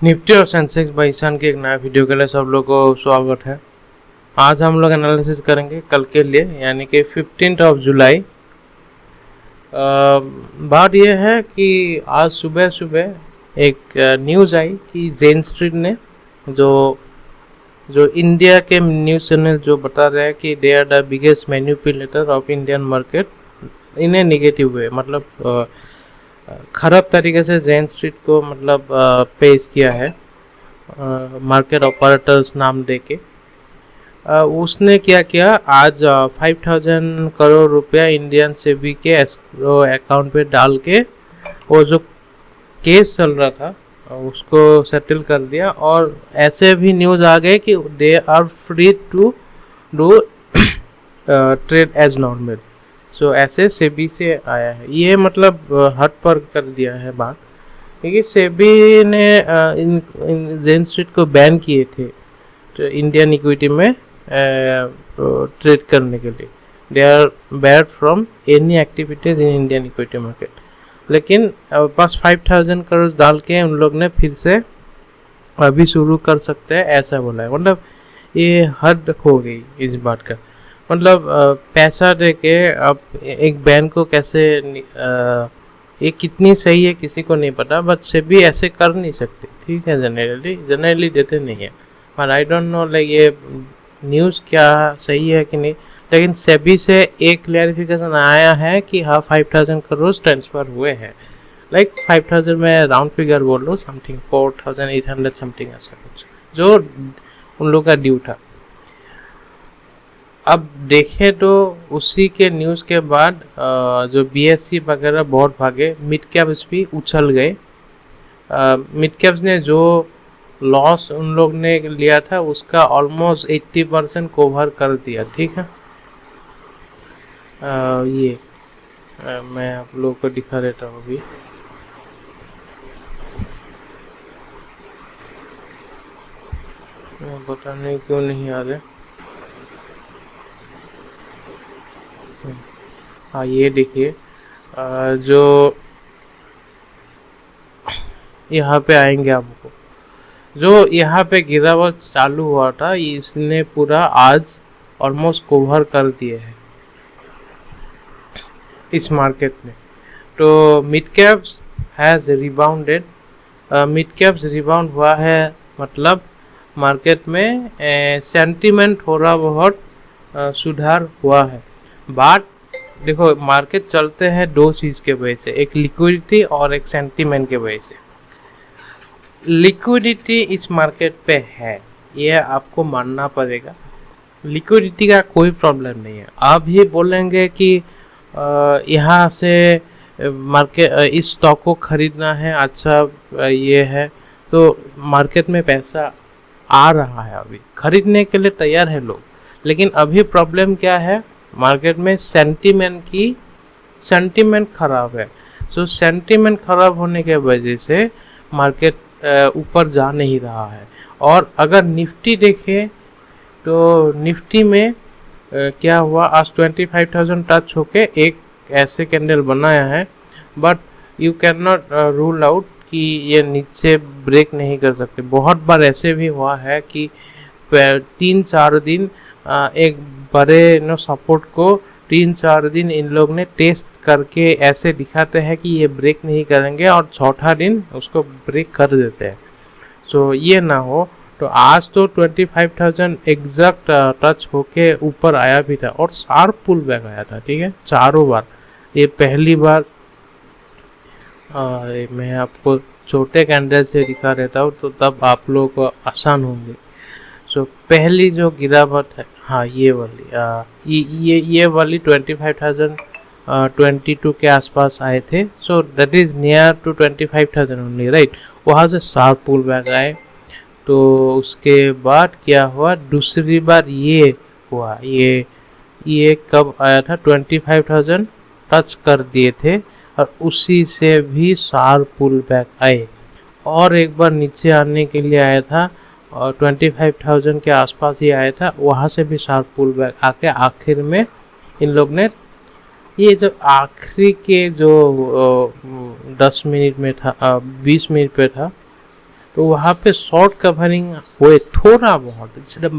Nifty और Sensex by Ishan के एक नया वीडियो के लिए सब लोग को स्वागत है। आज हम लोग एनालिसिस करेंगे कल के लिए, यानी कि 15 जुलाई। बात यह है कि आज सुबह सुबह एक न्यूज़ आई कि जेन स्ट्रीट ने जो इंडिया के न्यूज़ चैनल जो बता रहे हैं कि they are the biggest manipulator of Indian market, इन्हें निगेटिव हुए, मतलब ख़राब तरीके से जेन स्ट्रीट को मतलब पेश किया है मार्केट ऑपरेटर्स नाम देके। उसने क्या किया, आज 5000 करोड़ रुपया इंडियन सेबी के एस्क्रो अकाउंट पे डाल के वो जो केस चल रहा था उसको सेटल कर दिया। और ऐसे भी न्यूज़ आ गए कि they are free to do trade as normal. So ऐसे सेबी से आया है, ये मतलब हद पर कर दिया है बात, क्योंकि सेबी ने जेन स्ट्रीट को बैन किए थे तो इंडियन इक्विटी में ट्रेड करने के लिए। They are bad from any activities in Indian equity market. लेकिन बस 5000 करोड़ डाल के उन लोग ने फिर से अभी शुरू कर सकते हैं ऐसा बोला है। मतलब ये हद हो गई इस बात का। मतलब पैसा दे के अब एक बैन को कैसे ये कितनी सही है किसी को नहीं पता, बट सेबी ऐसे कर नहीं सकते, ठीक है। जनरली देते नहीं है, पर आई डोंट नो लाइक ये न्यूज़ क्या सही है कि नहीं। लेकिन सेबी से एक क्लैरिफिकेशन आया है कि हाँ 5000 करोड़ ट्रांसफ़र हुए हैं। लाइक 5000 में राउंड फिगर बोल लो, समथिंग 4800 समथिंग ऐसा कुछ जो उन लोग का ड्यू था। अब देखें तो उसी के न्यूज़ के बाद जो बीएससी वगैरह बहुत भागे, मिड कैप्स भी उछल गए। मिड कैप्स ने जो लॉस उन लोग ने लिया था उसका ऑलमोस्ट 80% कवर कर दिया, ठीक है। ये मैं आप लोगों को दिखा देता हूँ अभी। पता नहीं क्यों नहीं आ रहे। हाँ ये देखिए, जो यहाँ पे आएंगे आपको, जो यहाँ पे गिरावट चालू हुआ था इसने पूरा आज ऑलमोस्ट कवर कर दिए है इस मार्केट में। तो mid caps has rebounded, mid caps rebound हुआ है, मतलब मार्केट में सेंटीमेंट थोड़ा बहुत सुधार हुआ है। बात देखो, मार्केट चलते हैं दो चीज़ के वजह से, एक लिक्विडिटी और एक सेंटीमेंट के वजह से। लिक्विडिटी इस मार्केट पे है, ये आपको मानना पड़ेगा। लिक्विडिटी का कोई प्रॉब्लम नहीं है। आप ही बोलेंगे कि यहाँ से मार्केट इस स्टॉक को खरीदना है, अच्छा ये है, तो मार्केट में पैसा आ रहा है, अभी खरीदने के लिए तैयार है लोग। लेकिन अभी प्रॉब्लम क्या है, मार्केट में सेंटीमेंट ख़राब है। सो सेंटीमेंट ख़राब होने के वजह से मार्केट ऊपर जा नहीं रहा है। और अगर निफ्टी देखें तो निफ्टी में क्या हुआ, आज 25,000 टच होके एक ऐसे कैंडल बनाया है, but you can not rule out कि ये नीचे ब्रेक नहीं कर सकते। बहुत बार ऐसे भी हुआ है कि 3-4 दिन एक बड़े सपोर्ट को 3-4 दिन इन लोग ने टेस्ट करके ऐसे दिखाते हैं कि ये ब्रेक नहीं करेंगे और चौथा दिन उसको ब्रेक कर देते हैं। सो ये ना हो, तो आज तो 25,000 एग्जैक्ट टच होके ऊपर आया भी था और शार्प पुल बैक आया था, ठीक है, चारों बार। ये पहली बार मैं आपको छोटे कैंडल से दिखा देता हूँ तो तब आप लोग को आसान होंगे। सो पहली जो गिरावट है, हाँ ये वाली, ये वाली 25,022 के आसपास आए थे। So that is near to 25,000 only, right. वहाँ से शार्प पुल बैक आए। तो उसके बाद क्या हुआ, दूसरी बार ये हुआ, ये कब आया था, 25,000 टच कर दिए थे और उसी से भी शार्प पुल बैक आए। और एक बार नीचे आने के लिए आया था और 25,000 के आसपास ही आया था, वहाँ से भी शार्प पुल बैक आके आखिर में इन लोग ने ये जो आखिरी के जो 10 मिनट में था, 20 मिनट पे था, तो वहाँ पे शॉर्ट कवरिंग हुए थोड़ा बहुत, it's the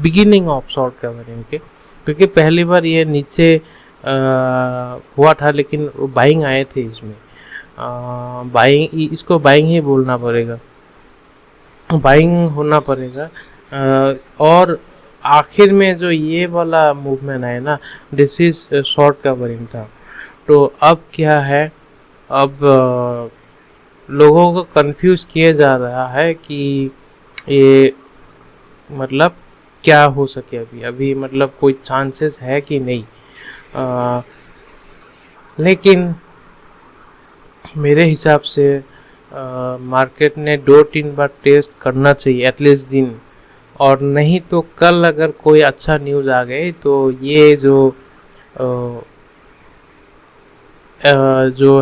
beginning of short covering के, क्योंकि पहली बार ये नीचे हुआ था, लेकिन बाइंग आए थे इसमें। बाइंग, इसको बाइंग ही बोलना पड़ेगा, बाइंग होना पड़ेगा। और आखिर में जो ये वाला मूवमेंट है ना, दिस इज शॉर्ट कवरिंग था। तो अब क्या है, अब लोगों को कंफ्यूज किया जा रहा है कि ये मतलब क्या हो सके अभी मतलब कोई चांसेस है कि नहीं। लेकिन मेरे हिसाब से मार्केट ने 2-3 बार टेस्ट करना चाहिए एटलीस्ट दिन, और नहीं तो कल अगर कोई अच्छा न्यूज़ आ गए तो ये जो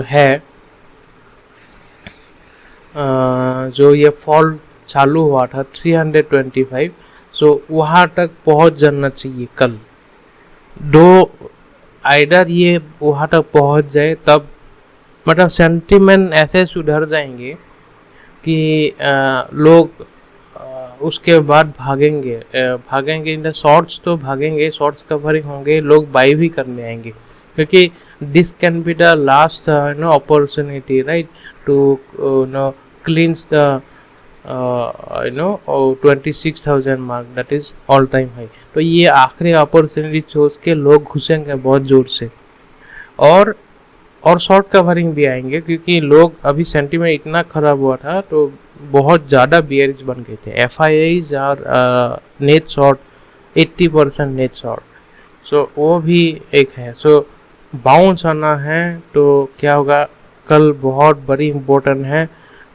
है जो ये फॉल चालू हुआ था 325, सो वहाँ तक पहुँच जाना चाहिए कल। आइडर ये वहाँ तक पहुँच जाए, तब मतलब सेंटिमेंट ऐसे सुधर जाएंगे कि लोग उसके बाद भागेंगे इन द शॉर्ट्स, तो भागेंगे, शॉर्ट्स कवरिंग होंगे, लोग बाई भी करने आएंगे, क्योंकि this can be the last opportunity right to cleanse the 26,000 mark, that is all time high. तो ये आखिरी अपॉर्चुनिटी सोच के लोग घुसेंगे बहुत जोर से, और शॉर्ट कवरिंग भी आएंगे, क्योंकि लोग अभी सेंटीमेंट इतना खराब हुआ था तो बहुत ज़्यादा बियरिश बन गए थे। FIIs और नेट शॉर्ट 80% नेट शॉर्ट, सो वो भी एक है। सो बाउंस आना है तो क्या होगा, कल बहुत बड़ी इम्पोर्टेंट है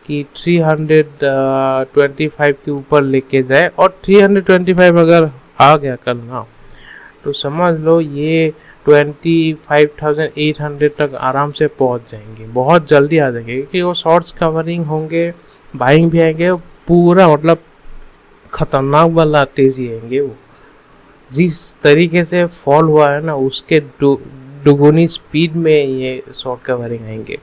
कि 325 के ऊपर लेके जाए, और 325 अगर आ गया कल ना, तो समझ लो ये 25,800 तक आराम से पहुंच जाएंगे, बहुत जल्दी आ जाएंगे, क्योंकि वो शॉर्ट्स कवरिंग होंगे, बाइंग भी आएंगे, पूरा मतलब खतरनाक वाला तेजी आएंगे। वो जिस तरीके से फॉल हुआ है ना, उसके दुगुनी स्पीड में ये शॉर्ट कवरिंग आएंगे,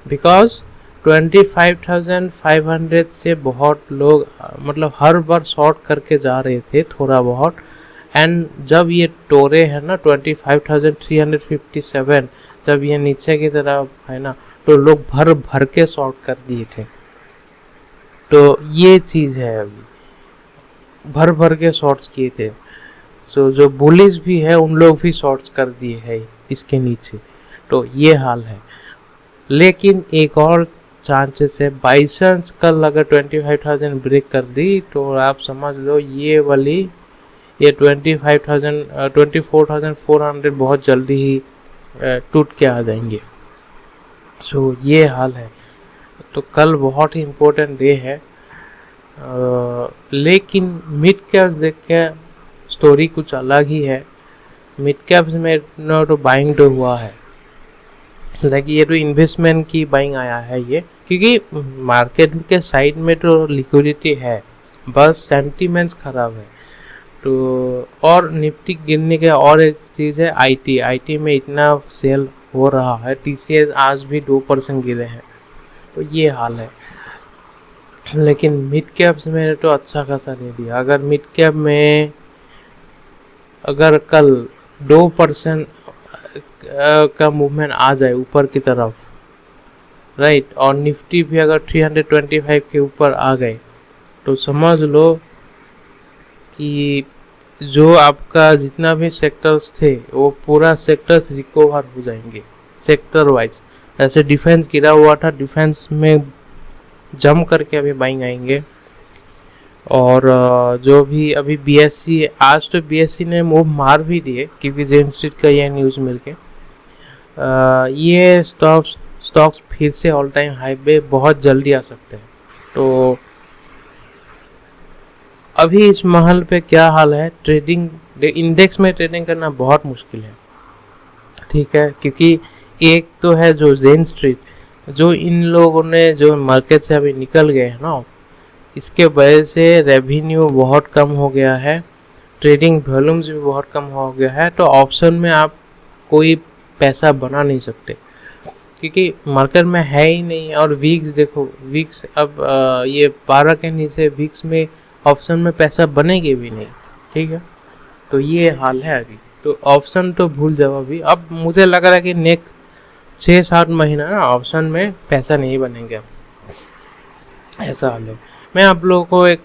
बिकॉज 25,500 से बहुत लोग मतलब हर बार शॉर्ट करके जा रहे थे थोड़ा बहुत, एंड जब ये टोरे है ना 25,357, जब ये नीचे की तरफ है ना, तो लोग भर भर के शॉर्ट कर दिए थे। तो ये चीज़ है, अभी भर भर के शॉर्ट्स किए थे। सो जो बुलिस भी है उन लोग भी शॉर्ट्स कर दिए है इसके नीचे, तो ये हाल है। लेकिन एक और चांसेस है, बाई चांस कल अगर 25,000 ब्रेक कर दी, तो आप समझ लो ये 24,400 बहुत जल्दी ही टूट के आ जाएंगे। सो ये हाल है। तो कल बहुत ही इम्पोर्टेंट डे है। लेकिन मिड कैप्स देख के स्टोरी कुछ अलग ही है। मिड कैप्स में तो बाइंग तो हुआ है, लाइक ये तो इन्वेस्टमेंट की बाइंग आया है ये, क्योंकि मार्केट के साइड में तो लिक्विडिटी है, बस सेंटीमेंट्स खराब है। तो और निफ्टी गिरने के और एक चीज़ है, आईटी में इतना सेल हो रहा है, TCS आज भी 2% गिरे हैं, तो ये हाल है। लेकिन मिड कैप्स में तो अच्छा खासा दे दिया। अगर मिड कैप में अगर कल 2% का मूवमेंट आ जाए ऊपर की तरफ, राइट, और निफ्टी भी अगर 325 के ऊपर आ गए, तो समझ लो कि जो आपका जितना भी सेक्टर्स थे वो पूरा सेक्टर्स रिकवर हो जाएंगे सेक्टर वाइज। ऐसे डिफेंस गिरा हुआ था, डिफेंस में जम करके अभी बाइंग आएंगे। और जो भी अभी BSE, आज तो BSE ने मूव मार भी दिए, क्योंकि जेन स्ट्रीट का ये न्यूज़ मिलके ये स्टॉक्स फिर से ऑल टाइम हाई पे बहुत जल्दी आ सकते हैं। तो अभी इस महल पे क्या हाल है, ट्रेडिंग इंडेक्स में ट्रेडिंग करना बहुत मुश्किल है, ठीक है, क्योंकि एक तो है जो जेन स्ट्रीट, जो इन लोगों ने जो मार्केट से अभी निकल गए हैं ना, इसके वजह से रेवेन्यू बहुत कम हो गया है, ट्रेडिंग वॉल्यूम्स भी बहुत कम हो गया है। तो ऑप्शन में आप कोई पैसा बना नहीं सकते, क्योंकि मार्केट में है ही नहीं। और वीक्स देखो, वीक्स अब ये 12 के नीचे वीक्स में ऑप्शन में पैसा बनेगी भी नहीं, ठीक है। तो ये हाल है अभी। तो ऑप्शन तो भूल जाओ अभी। अब मुझे लग रहा है कि नेक्स्ट 6-7 महीना ना ऑप्शन में पैसा नहीं बनेंगे अब, ऐसा हाल है। मैं आप लोगों को एक,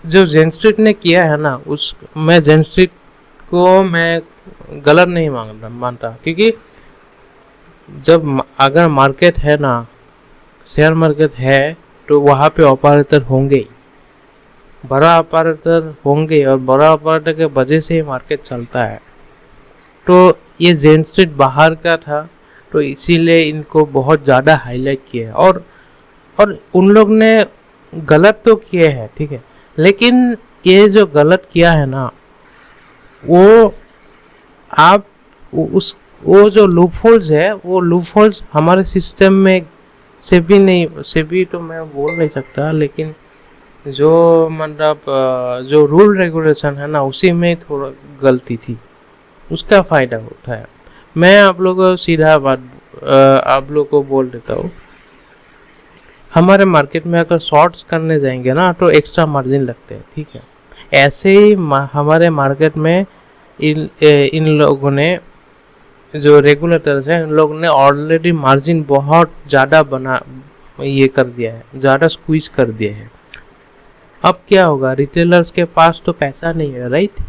जो जेन स्ट्रीट ने किया है ना, उस मैं जेन स्ट्रीट को मैं गलत नहीं मानता, क्योंकि जब अगर मार्केट है ना, शेयर मार्केट है, तो वहाँ पे ऑपरेटर होंगे ही, बड़ा ऑपरेटर होंगे, और बड़ा ऑपरेटर के वजह से ही मार्केट चलता है। तो ये जेन स्ट्रीट बाहर का था, तो इसीलिए इनको बहुत ज़्यादा हाईलाइट किया है। और उन लोग ने गलत तो किए हैं, ठीक है, लेकिन ये जो गलत किया है ना, वो आप उस वो जो लूप होल्स है, वो लूप होल्स हमारे सिस्टम में से भी तो मैं बोल नहीं सकता, लेकिन जो मतलब जो रूल रेगुलेशन है ना, उसी में थोड़ा गलती थी, उसका फ़ायदा उठाया। मैं आप लोगों को सीधा बात आप लोगों को बोल देता हूँ, हमारे मार्केट में अगर शॉर्ट्स करने जाएंगे ना, तो एक्स्ट्रा मार्जिन लगते हैं, ठीक है। ऐसे ही हमारे मार्केट में इन लोगों ने, जो रेगुलेटर्स हैं, इन लोगों ने ऑलरेडी मार्जिन बहुत ज़्यादा ये कर दिया है, ज़्यादा स्क्वीज कर दिया है। अब क्या होगा, रिटेलर्स के पास तो पैसा नहीं है, राइट।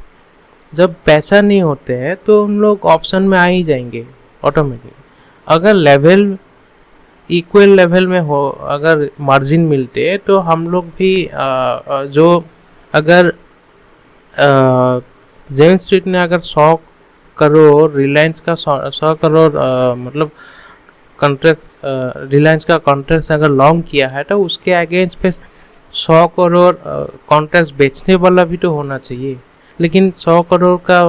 जब पैसा नहीं होते हैं तो उन लोग ऑप्शन में आ ही जाएंगे ऑटोमेटिक। अगर लेवल इक्वल लेवल में हो, अगर मार्जिन मिलते हैं, तो हम लोग भी जो अगर जेन स्ट्रीट ने अगर 100 करोड़ रिलायंस का 100 करोड़ मतलब कॉन्ट्रैक्ट, रिलायंस का कॉन्ट्रैक्ट अगर लॉन्ग किया है, तो उसके अगेंस्ट पे 100 करोड़ कॉन्ट्रैक्ट बेचने वाला भी तो होना चाहिए। लेकिन 100 करोड़ का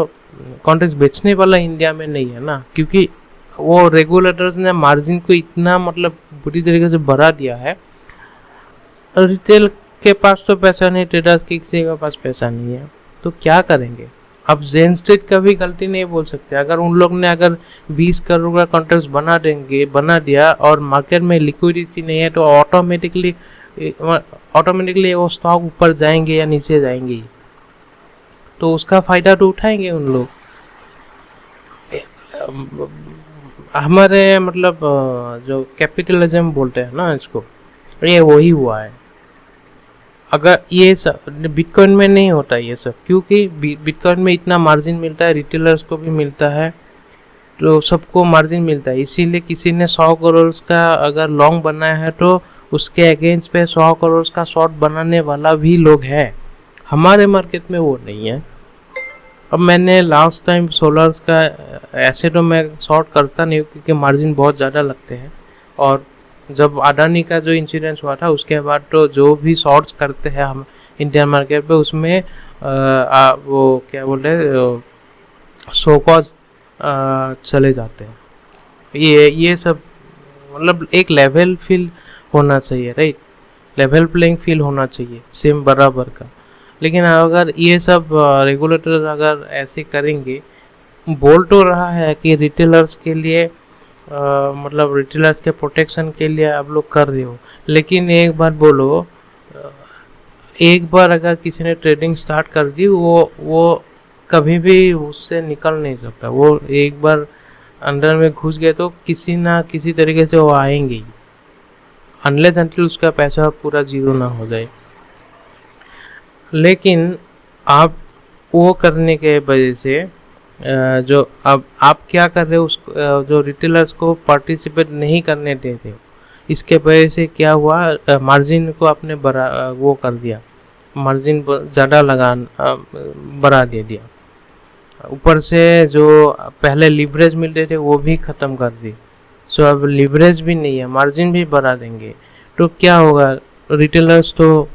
कॉन्ट्रैक्ट बेचने वाला इंडिया में नहीं है ना, क्योंकि वो रेगुलेटर्स ने मार्जिन को इतना मतलब बुरी तरीके से बढ़ा दिया है। रिटेल के पास तो पैसा नहीं, ट्रेडर्स के किसी के पास पैसा नहीं है, तो क्या करेंगे। अब जेन स्ट्रीट का भी गलती नहीं बोल सकते। अगर उन लोग ने अगर 20 करोड़ का कॉन्ट्रैक्ट बना दिया और मार्केट में लिक्विडिटी नहीं है, तो ऑटोमेटिकली वो स्टॉक ऊपर जाएंगे या नीचे जाएंगे, तो उसका फ़ायदा तो उठाएंगे उन लोग। हमारे मतलब जो कैपिटलिज्म बोलते हैं ना इसको, ये वही हुआ है। अगर ये सब बिटकॉइन में नहीं होता ये सब, क्योंकि बिटकॉइन में इतना मार्जिन मिलता है, रिटेलर्स को भी मिलता है, तो सबको मार्जिन मिलता है। इसीलिए किसी ने 100 करोड़ का अगर लॉन्ग बनाया है, तो उसके अगेंस्ट पे 100 करोड़ का शॉर्ट बनाने वाला भी लोग है। हमारे मार्केट में वो नहीं है। अब मैंने लास्ट टाइम सोलर्स का, ऐसे तो मैं शॉर्ट करता नहीं हूँ क्योंकि मार्जिन बहुत ज़्यादा लगते हैं, और जब अडानी का जो इंसिडेंस हुआ था उसके बाद तो जो भी शॉर्ट्स करते हैं हम इंडियन मार्केट पे, उसमें वो क्या बोलते हैं, शोकॉज चले जाते हैं। ये सब मतलब एक लेवल फील होना चाहिए, राइट। लेवल प्लेइंग फील होना चाहिए सेम बराबर का। लेकिन अगर ये सब रेगुलेटर अगर ऐसे करेंगे, बोल तो रहा है कि रिटेलर्स के लिए मतलब रिटेलर्स के प्रोटेक्शन के लिए आप लोग कर रहे हो, लेकिन एक बार बोलो, एक बार अगर किसी ने ट्रेडिंग स्टार्ट कर दी, वो कभी भी उससे निकल नहीं सकता। वो एक बार अंदर में घुस गए तो किसी ना किसी तरीके से वो आएंगे ही, अनलेस अनटिल उसका पैसा पूरा जीरो ना हो जाए। लेकिन आप वो करने के वजह से जो अब आप क्या कर रहे हो, उस जो रिटेलर्स को पार्टिसिपेट नहीं करने देते, इसके वजह से क्या हुआ, मार्जिन को आपने वो कर दिया, मार्जिन ज़्यादा बढ़ा दे दिया। ऊपर से जो पहले लिवरेज मिलते थे वो भी ख़त्म कर दी। सो अब लिवरेज भी नहीं है, मार्जिन भी बढ़ा देंगे, तो क्या होगा, रिटेलर्स तो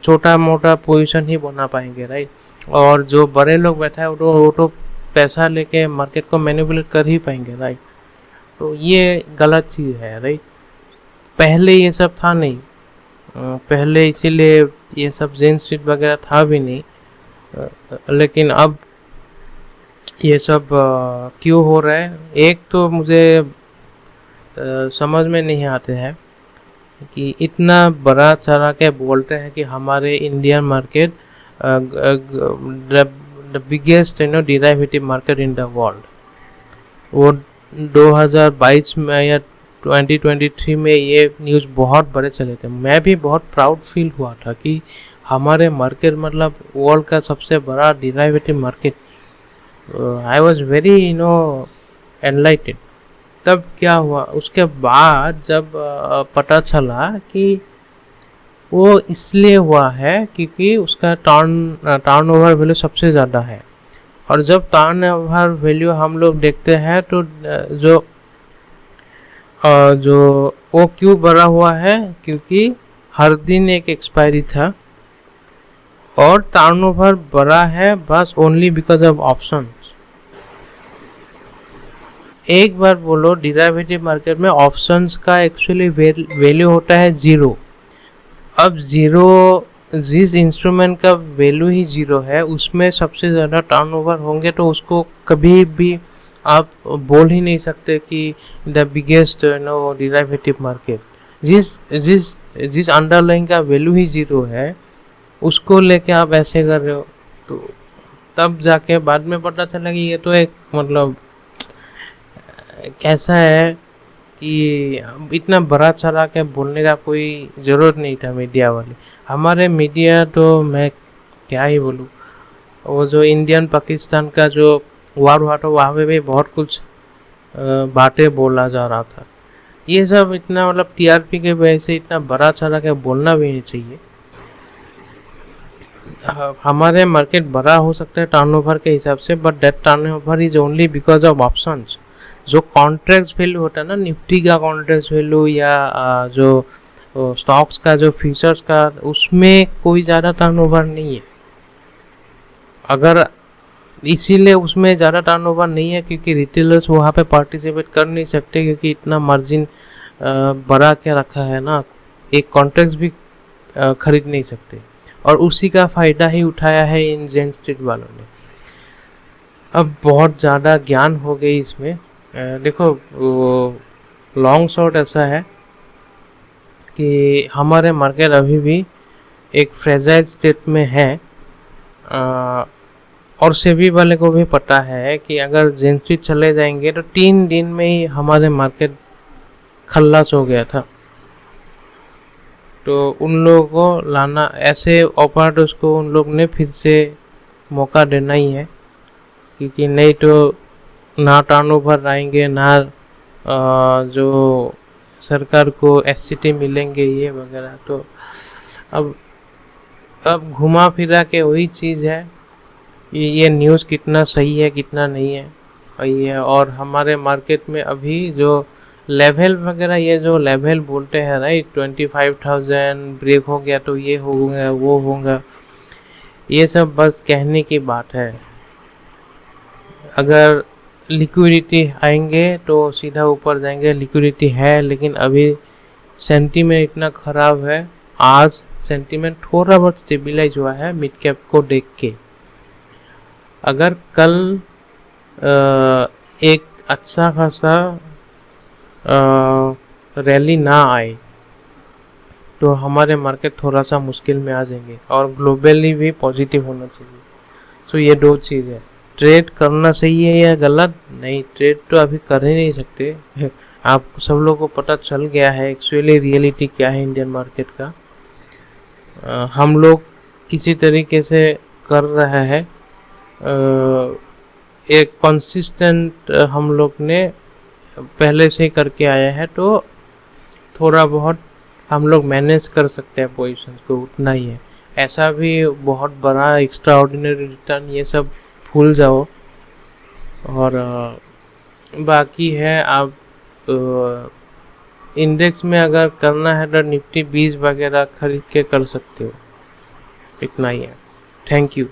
छोटा मोटा पोजीशन ही बना पाएंगे, राइट। और जो बड़े लोग बैठा है वो तो पैसा लेके मार्केट को मैनिपुलेट कर ही पाएंगे, राइट। तो ये गलत चीज़ है, राइट। पहले ये सब था नहीं, पहले इसीलिए ये सब जेन स्ट्रीट वगैरह था भी नहीं, लेकिन अब ये सब क्यों हो रहा है। एक तो मुझे समझ में नहीं आते हैं कि इतना बड़ा चढ़ा के बोलते हैं कि हमारे Indian market the biggest derivative market in the world. वो 2022 में या 2023 में ये न्यूज़ बहुत बड़े चले थे। मैं भी बहुत प्राउड फील हुआ था कि हमारे मार्केट मतलब वर्ल्ड का सबसे बड़ा derivative market. I was very एनलाइटेड। तब क्या हुआ उसके बाद जब पता चला कि वो इसलिए हुआ है क्योंकि उसका टर्नओवर वैल्यू सबसे ज़्यादा है। और जब टर्नओवर वैल्यू हम लोग देखते हैं तो जो वो क्यों बढ़ा हुआ है, क्योंकि हर दिन एक एक्सपायरी था और टर्नओवर बढ़ा है बस ओनली बिकॉज ऑफ ऑप्शंस। एक बार बोलो डिराइवेटिव मार्केट में ऑप्शंस का एक्चुअली वैल्यू होता है ज़ीरो। अब ज़ीरो जिस इंस्ट्रूमेंट का वैल्यू ही ज़ीरो है उसमें सबसे ज़्यादा टर्नओवर होंगे तो उसको कभी भी आप बोल ही नहीं सकते कि द बिगेस्ट डिराइवेटिव मार्केट। जिस अंडरलाइन का वैल्यू ही ज़ीरो है उसको लेके आप ऐसे कर रहे हो। तो तब जाके बाद में पता चला कि ये तो एक मतलब कैसा है कि इतना बड़ा चढ़ा के बोलने का कोई ज़रूरत नहीं था मीडिया वाले। हमारे मीडिया तो मैं क्या ही बोलूँ, वो जो इंडियन पाकिस्तान का जो वार हुआ था वहाँ पे भी बहुत कुछ बातें बोला जा रहा था। ये सब इतना मतलब टीआरपी के वजह से इतना बड़ा चढ़ा के बोलना भी नहीं चाहिए। हमारे मार्केट बड़ा हो सकता है टर्नओवर के हिसाब से, but that turnover is only because of options. जो कॉन्ट्रैक्ट वैल्यू होता है ना, निफ्टी का कॉन्ट्रैक्ट वैल्यू या जो स्टॉक्स का जो फ्यूचर्स का, उसमें कोई ज़्यादा टर्नओवर नहीं है। अगर इसीलिए उसमें ज़्यादा टर्नओवर नहीं है क्योंकि रिटेलर्स वहाँ पे पार्टिसिपेट कर नहीं सकते क्योंकि इतना मार्जिन बढ़ा के रखा है ना, एक कॉन्ट्रैक्ट भी खरीद नहीं सकते। और उसी का फ़ायदा ही उठाया है इन जेन स्ट्रीट वालों ने। अब बहुत ज़्यादा ज्ञान हो गई इसमें। देखो लॉन्ग शॉट ऐसा है कि हमारे मार्केट अभी भी एक फ्रेजाइल स्टेट में है। और सेबी वाले को भी पता है कि अगर जेन स्ट्रीट चले जाएंगे तो 3 दिन में ही हमारे मार्केट खल्लास हो गया था। तो उन लोगों को लाना, ऐसे ऑपरेटर्स को उन लोग ने फिर से मौका देना ही है क्योंकि नहीं तो ना टर्नओवर आएंगे ना जो सरकार को एससीटी मिलेंगे ये वगैरह। तो अब घुमा फिरा के वही चीज़ है, ये न्यूज़ कितना सही है कितना नहीं है वही है। और हमारे मार्केट में अभी जो लेवल वगैरह, ये जो लेवल बोलते हैं राइट, 25,000 ब्रेक हो गया तो ये होगा वो होगा, ये सब बस कहने की बात है। अगर लिक्विडिटी आएंगे तो सीधा ऊपर जाएंगे, लिक्विडिटी है लेकिन अभी सेंटीमेंट इतना ख़राब है। आज सेंटीमेंट थोड़ा बहुत स्टेबलाइज हुआ है मिड कैप को देख के। अगर कल एक अच्छा खासा रैली ना आए तो हमारे मार्केट थोड़ा सा मुश्किल में आ जाएंगे। और ग्लोबली भी पॉजिटिव होना चाहिए। सो ये दो चीज़ है। ट्रेड करना सही है या गलत नहीं, ट्रेड तो अभी कर ही नहीं सकते। आप सब लोगों को पता चल गया है एक्चुअली रियलिटी क्या है इंडियन मार्केट का। हम लोग किसी तरीके से कर रहे हैं, एक कंसिस्टेंट हम लोग ने पहले से करके आया है, तो थोड़ा बहुत हम लोग मैनेज कर सकते हैं पोजीशंस को, उतना ही है। ऐसा भी बहुत बड़ा एक्स्ट्रा ऑर्डिनरी रिटर्न ये सब भूल जाओ। और बाकी है आप इंडेक्स में अगर करना है तो निफ्टी 20 वगैरह खरीद के कर सकते हो। इतना ही है। Thank you.